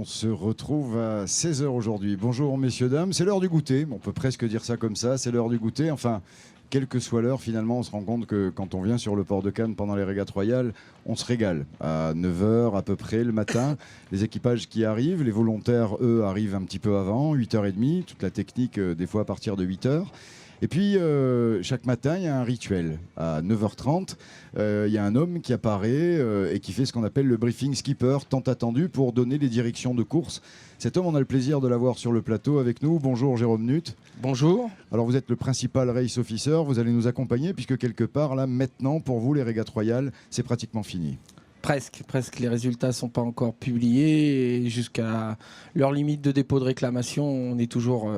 On se retrouve à 16 h aujourd'hui. Bonjour messieurs, dames, c'est l'heure du goûter. On peut presque dire ça comme ça, c'est l'heure du goûter. Enfin, quelle que soit l'heure, finalement, on se rend compte que quand on vient sur le port de Cannes pendant les régates royales, on se régale. À 9 h à peu près le matin, les équipages qui arrivent, les volontaires, eux, arrivent un petit peu avant, 8 h 30, toute la technique, des fois à partir de 8 h. Et puis, chaque matin, il y a un rituel. À 9 h 30, il y a un homme qui apparaît et qui fait ce qu'on appelle le briefing skipper, tant attendu pour donner les directions de course. Cet homme, on a le plaisir de l'avoir sur le plateau avec nous. Bonjour Jérôme Nutt. Bonjour. Alors vous êtes le principal race officer, vous allez nous accompagner puisque quelque part, là, maintenant, pour vous, les régates royales, c'est pratiquement fini. Presque. Les résultats ne sont pas encore publiés et jusqu'à leur limite de dépôt de réclamation, on est toujours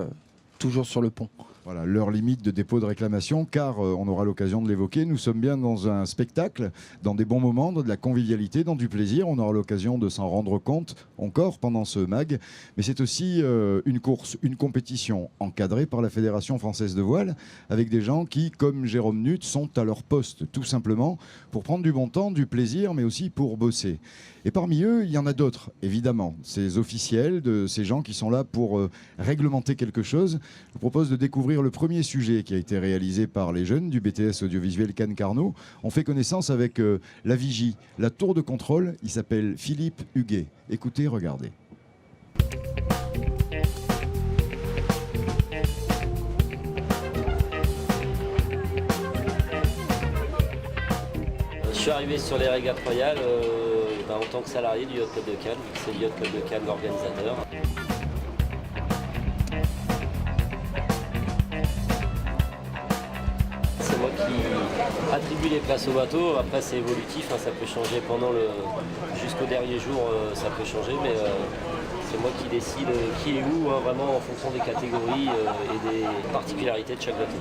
sur le pont. Voilà, l'heure limite de dépôt de réclamation, car on aura l'occasion de l'évoquer, nous sommes bien dans un spectacle, dans des bons moments, dans de la convivialité, dans du plaisir. On aura l'occasion de s'en rendre compte encore pendant ce MAG. Mais c'est aussi une course, une compétition encadrée par la Fédération française de voile, avec des gens qui, comme Jérôme Nutt, sont à leur poste, tout simplement, pour prendre du bon temps, du plaisir, mais aussi pour bosser. Et parmi eux, il y en a d'autres, évidemment. Ces officiels, ces gens qui sont là pour réglementer quelque chose. Je vous propose de découvrir le premier sujet qui a été réalisé par les jeunes du BTS audiovisuel Cannes Carnot. On fait connaissance avec la vigie, la tour de contrôle. Il s'appelle Philippe Huguet. Écoutez, regardez. Je suis arrivé sur les régates royales en tant que salarié du Yacht Club de Cannes. C'est le Yacht Club de Cannes l'organisateur. C'est moi qui attribue les places au bateau. Après c'est évolutif, hein, ça peut changer jusqu'au dernier jour, ça peut changer, mais c'est moi qui décide qui est où, hein, vraiment en fonction des catégories et des particularités de chaque bateau.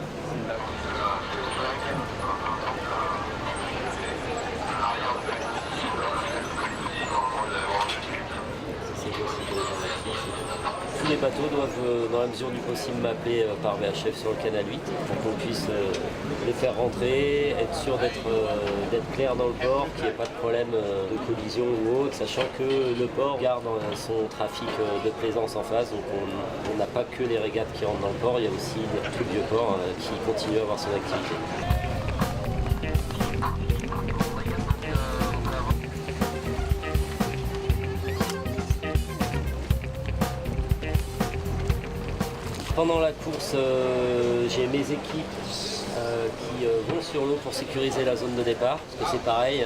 Tous les bateaux doivent, dans la mesure du possible, m'appeler par VHF sur le canal 8 pour qu'on puisse les faire rentrer, être sûr d'être clair dans le port, qu'il n'y ait pas de problème de collision ou autre, sachant que le port garde son trafic de plaisance en face. Donc on n'a pas que les régates qui rentrent dans le port, il y a aussi tout le vieux port qui continue à avoir son activité. Pendant la course, j'ai mes équipes qui vont sur l'eau pour sécuriser la zone de départ. Parce que c'est pareil,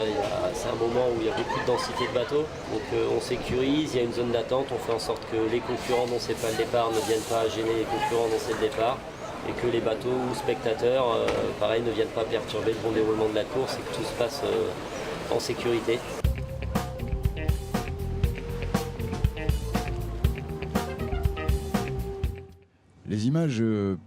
c'est un moment où il y a beaucoup de densité de bateaux. Donc on sécurise, il y a une zone d'attente, on fait en sorte que les concurrents dont c'est pas le départ ne viennent pas gêner les concurrents dont c'est le départ. Et que les bateaux ou spectateurs, pareil, ne viennent pas perturber le bon déroulement de la course et que tout se passe en sécurité. Les images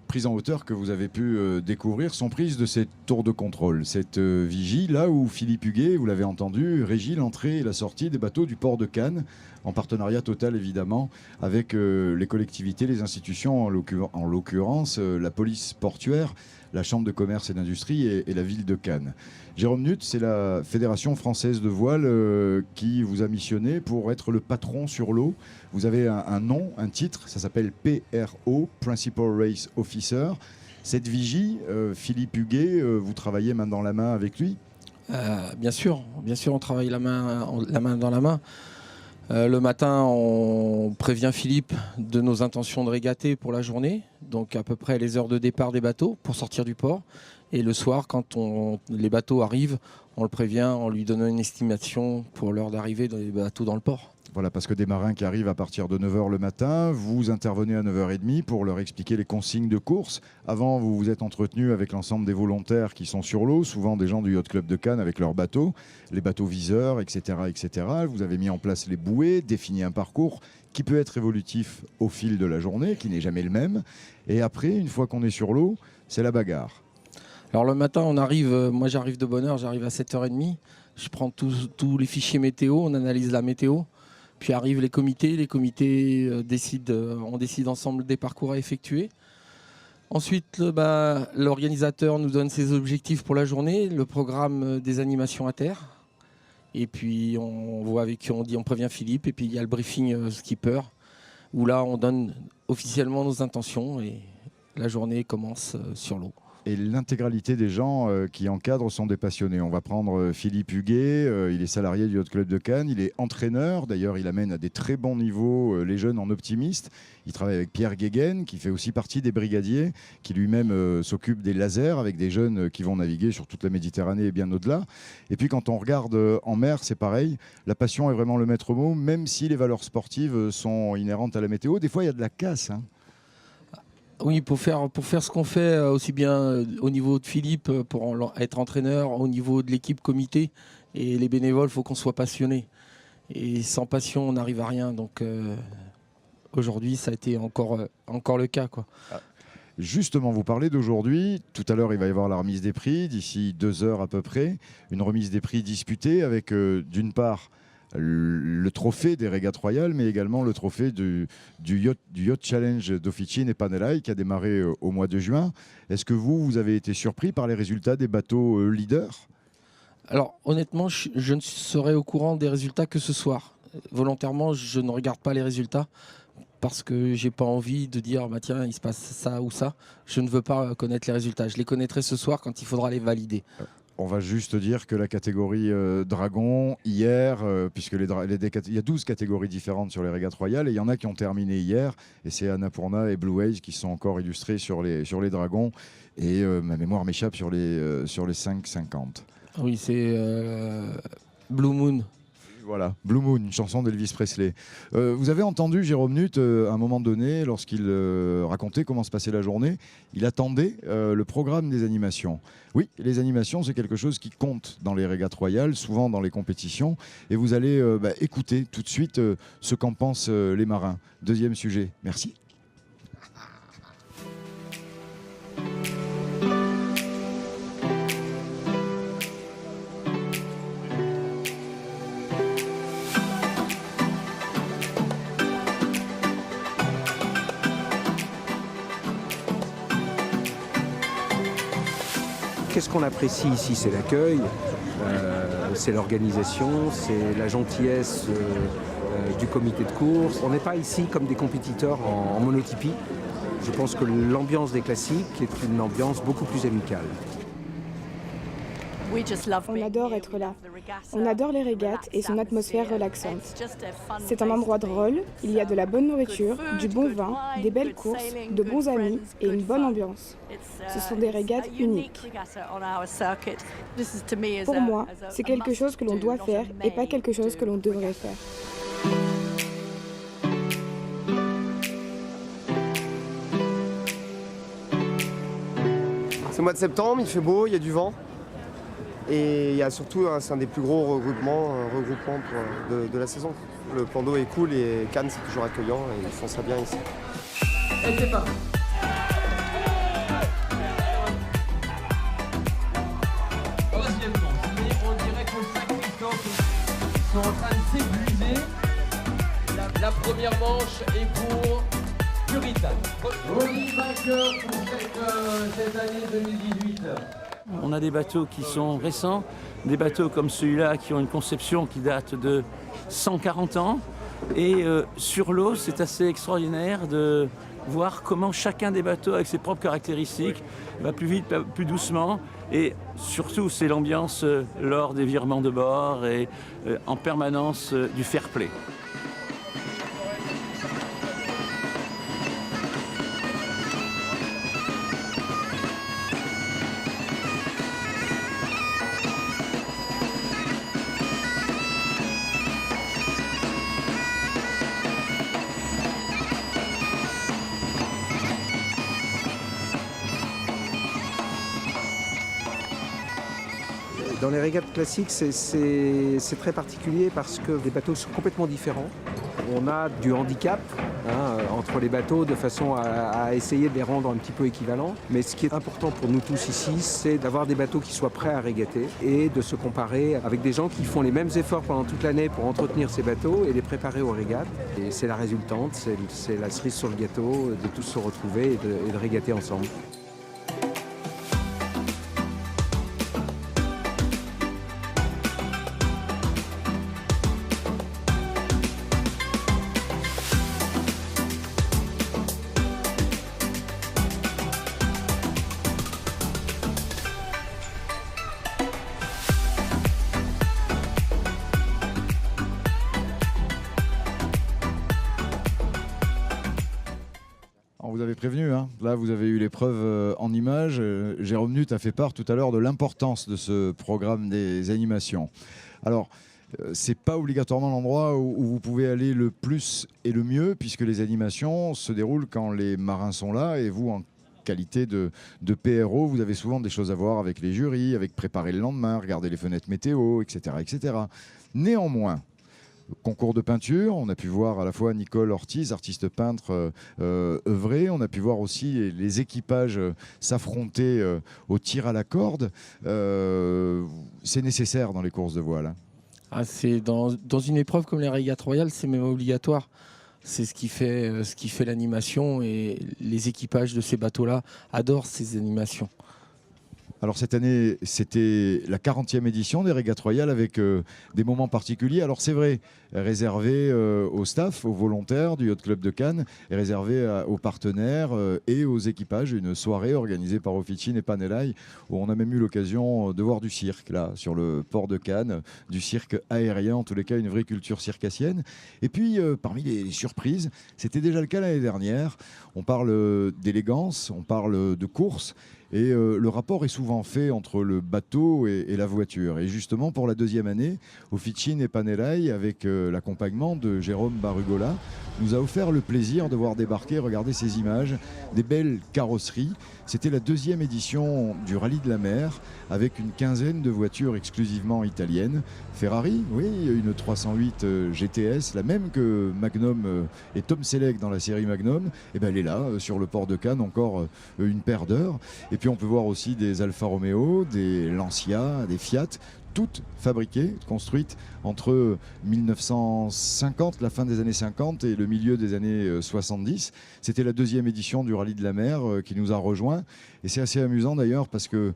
prises en hauteur que vous avez pu découvrir sont prises de cette tour de contrôle, cette vigie, là où Philippe Huguet, vous l'avez entendu, régit l'entrée et la sortie des bateaux du port de Cannes, en partenariat total évidemment avec les collectivités, les institutions, en l'occurrence la police portuaire, la Chambre de commerce et d'industrie et la ville de Cannes. Jérôme Nutt, c'est la Fédération française de voile qui vous a missionné pour être le patron sur l'eau. Vous avez un nom, un titre, ça s'appelle PRO, Principal Race Officer. Cette vigie, Philippe Huguet, vous travaillez main dans la main avec lui ? Bien sûr, on travaille la main dans la main. Le matin, on prévient Philippe de nos intentions de régater pour la journée, donc à peu près les heures de départ des bateaux pour sortir du port. Et le soir, quand les bateaux arrivent, on le prévient en lui donnant une estimation pour l'heure d'arrivée des bateaux dans le port. Voilà, parce que des marins qui arrivent à partir de 9 h le matin, vous intervenez à 9 h 30 pour leur expliquer les consignes de course. Avant, vous vous êtes entretenu avec l'ensemble des volontaires qui sont sur l'eau, souvent des gens du Yacht Club de Cannes avec leurs bateaux, les bateaux viseurs, etc., etc. Vous avez mis en place les bouées, défini un parcours qui peut être évolutif au fil de la journée, qui n'est jamais le même. Et après, une fois qu'on est sur l'eau, c'est la bagarre. Alors le matin, moi j'arrive de bonne heure, j'arrive à 7 h 30. Je prends tous les fichiers météo, on analyse la météo. Puis arrivent les comités on décide ensemble des parcours à effectuer. Ensuite, l'organisateur nous donne ses objectifs pour la journée, le programme des animations à terre. Et puis on voit avec qui on dit, on prévient Philippe. Et puis il y a le briefing skipper où là on donne officiellement nos intentions et la journée commence sur l'eau. Et l'intégralité des gens qui encadrent sont des passionnés. On va prendre Philippe Huguet, il est salarié du Yacht Club de Cannes, il est entraîneur, d'ailleurs il amène à des très bons niveaux les jeunes en optimiste. Il travaille avec Pierre Guéguen, qui fait aussi partie des brigadiers, qui lui-même s'occupe des lasers avec des jeunes qui vont naviguer sur toute la Méditerranée et bien au-delà. Et puis quand on regarde en mer, c'est pareil, la passion est vraiment le maître mot, même si les valeurs sportives sont inhérentes à la météo. Des fois il y a de la casse, hein. Oui, pour faire ce qu'on fait, aussi bien au niveau de Philippe, pour être entraîneur, au niveau de l'équipe comité et les bénévoles, il faut qu'on soit passionné. Et sans passion, on n'arrive à rien. Donc aujourd'hui, ça a été encore le cas, quoi. Justement, vous parlez d'aujourd'hui. Tout à l'heure, il va y avoir la remise des prix, d'ici 2 heures à peu près. Une remise des prix disputée avec, d'une part, le trophée des régates royales, mais également le trophée du Yacht Challenge d'Officine et Panelai qui a démarré au mois de juin. Est-ce que vous avez été surpris par les résultats des bateaux leaders ? Alors honnêtement, je ne serai au courant des résultats que ce soir. Volontairement, je ne regarde pas les résultats parce que j'ai pas envie de dire bah tiens, il se passe ça ou ça. Je ne veux pas connaître les résultats. Je les connaîtrai ce soir quand il faudra les valider. On va juste dire que la catégorie Dragon, hier, puisque il y a 12 catégories différentes sur les régates royales, et il y en a qui ont terminé hier, et c'est Annapurna et Blue Wave qui sont encore illustrés sur les Dragons, et ma mémoire m'échappe sur les 5,50. Oui, c'est Blue Moon. Voilà, Blue Moon, une chanson d'Elvis Presley. Vous avez entendu Jérôme Nutt, à un moment donné, lorsqu'il racontait comment se passait la journée, il attendait le programme des animations. Oui, les animations, c'est quelque chose qui compte dans les régates royales, souvent dans les compétitions. Et vous allez écouter tout de suite ce qu'en pensent les marins. Deuxième sujet. Merci. Qu'est-ce qu'on apprécie ici? C'est l'accueil, c'est l'organisation, c'est la gentillesse du comité de course. On n'est pas ici comme des compétiteurs en monotypie. Je pense que l'ambiance des classiques est une ambiance beaucoup plus amicale. On adore être là. On adore les régates et son atmosphère relaxante. C'est un endroit drôle, il y a de la bonne nourriture, du bon vin, des belles courses, de bons amis et une bonne ambiance. Ce sont des régates uniques. Pour moi, c'est quelque chose que l'on doit faire et pas quelque chose que l'on devrait faire. C'est le mois de septembre, il fait beau, il y a du vent. Et il y a surtout, c'est un des plus gros regroupements de la saison. Le plan d'eau est cool et Cannes c'est toujours accueillant et ils font ça bien ici. Et c'est pas. Troisième manche, on dirait que les 5 ils sont en train de s'épuiser. La première manche est pour Puritan. Joli vainqueur pour cette année 2018. On a des bateaux qui sont récents, des bateaux comme celui-là qui ont une conception qui date de 140 ans. Et sur l'eau, c'est assez extraordinaire de voir comment chacun des bateaux, avec ses propres caractéristiques, va plus vite, plus doucement. Et surtout, c'est l'ambiance lors des virements de bord et en permanence du fair play. Dans les régates classiques, c'est très particulier parce que les bateaux sont complètement différents. On a du handicap entre les bateaux de façon à essayer de les rendre un petit peu équivalents. Mais ce qui est important pour nous tous ici, c'est d'avoir des bateaux qui soient prêts à régater et de se comparer avec des gens qui font les mêmes efforts pendant toute l'année pour entretenir ces bateaux et les préparer aux régates. Et c'est la résultante, c'est la cerise sur le gâteau de tous se retrouver et de régater ensemble. vous avez prévenu, hein. Là vous avez eu l'épreuve en images. Jérôme Nuth a fait part tout à l'heure de l'importance de ce programme des animations. Alors, c'est pas obligatoirement l'endroit où vous pouvez aller le plus et le mieux, puisque les animations se déroulent quand les marins sont là, et vous, en qualité de PRO, vous avez souvent des choses à voir avec les jurys, avec préparer le lendemain, regarder les fenêtres météo, etc. etc. Néanmoins, concours de peinture, on a pu voir à la fois Nicole Ortiz, artiste peintre œuvrée, on a pu voir aussi les équipages s'affronter au tir à la corde. C'est nécessaire dans les courses de voile, hein. Ah, c'est dans une épreuve comme les régates royales, c'est même obligatoire. C'est ce qui fait l'animation, et les équipages de ces bateaux-là adorent ces animations. Alors cette année, c'était la 40e édition des régates royales avec des moments particuliers. Alors c'est vrai, réservé au staff, aux volontaires du Yacht Club de Cannes, et réservé aux partenaires et aux équipages. Une soirée organisée par Officine et Panerai, où on a même eu l'occasion de voir du cirque, là, sur le port de Cannes, du cirque aérien, en tous les cas une vraie culture circassienne. Et puis, parmi les surprises, c'était déjà le cas l'année dernière. On parle d'élégance, on parle de course. Et le rapport est souvent fait entre le bateau et la voiture. Et justement, pour la deuxième année, Officine et Panerai, avec l'accompagnement de Jérôme Barugola, nous a offert le plaisir de voir débarquer, regardez ces images, des belles carrosseries. C'était la deuxième édition du Rallye de la Mer, avec une quinzaine de voitures exclusivement italiennes. Ferrari, oui, une 308 GTS, la même que Magnum et Tom Selleck dans la série Magnum. Et ben elle est là, sur le port de Cannes, encore une paire d'heures. Et puis on peut voir aussi des Alfa Romeo, des Lancia, des Fiat, toutes fabriquées, construites entre 1950, la fin des années 50 et le milieu des années 70. C'était la deuxième édition du Rallye de la Mer qui nous a rejoints. Et c'est assez amusant d'ailleurs parce que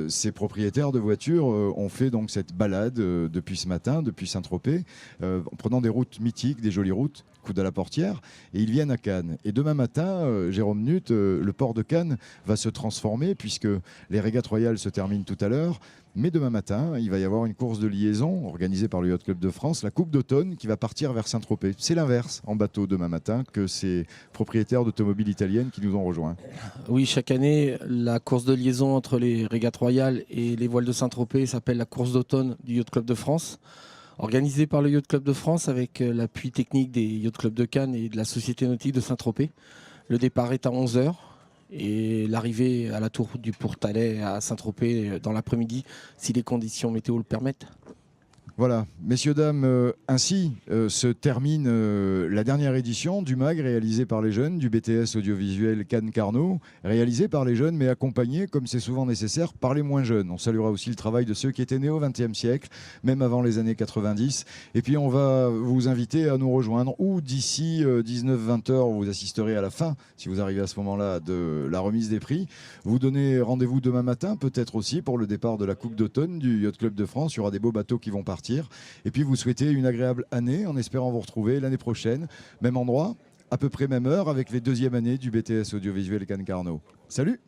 ces propriétaires de voitures ont fait donc cette balade depuis ce matin, depuis Saint-Tropez, en prenant des routes mythiques, des jolies routes, coude à la portière, et ils viennent à Cannes. Et demain matin, Jérôme Nuth, le port de Cannes va se transformer puisque les régates royales se terminent tout à l'heure. Mais demain matin, il va y avoir une course de liaison organisée par le Yacht Club de France, la Coupe d'automne, qui va partir vers Saint-Tropez. C'est l'inverse en bateau demain matin que ces propriétaires d'automobiles italiennes qui nous ont rejoints. Oui, chaque année, la course de liaison entre les régates royales et les voiles de Saint-Tropez s'appelle la course d'automne du Yacht Club de France, organisée par le Yacht Club de France avec l'appui technique des Yacht Club de Cannes et de la Société nautique de Saint-Tropez. Le départ est à 11h. Et l'arrivée à la tour du Pourtalais à Saint-Tropez dans l'après-midi, si les conditions météo le permettent. Voilà, messieurs, dames, ainsi se termine la dernière édition du MAG réalisé par les jeunes, du BTS audiovisuel Cannes Carnot, réalisé par les jeunes mais accompagné, comme c'est souvent nécessaire, par les moins jeunes. On saluera aussi le travail de ceux qui étaient nés au XXe siècle, même avant les années 90. Et puis on va vous inviter à nous rejoindre, ou d'ici 19-20 heures, vous assisterez à la fin, si vous arrivez à ce moment-là, de la remise des prix. Vous donnez rendez-vous demain matin, peut-être aussi pour le départ de la Coupe d'automne du Yacht Club de France. Il y aura des beaux bateaux qui vont partir. Et puis vous souhaitez une agréable année en espérant vous retrouver l'année prochaine, même endroit, à peu près même heure, avec les deuxièmes années du BTS audiovisuel Cannes Carnot. Salut!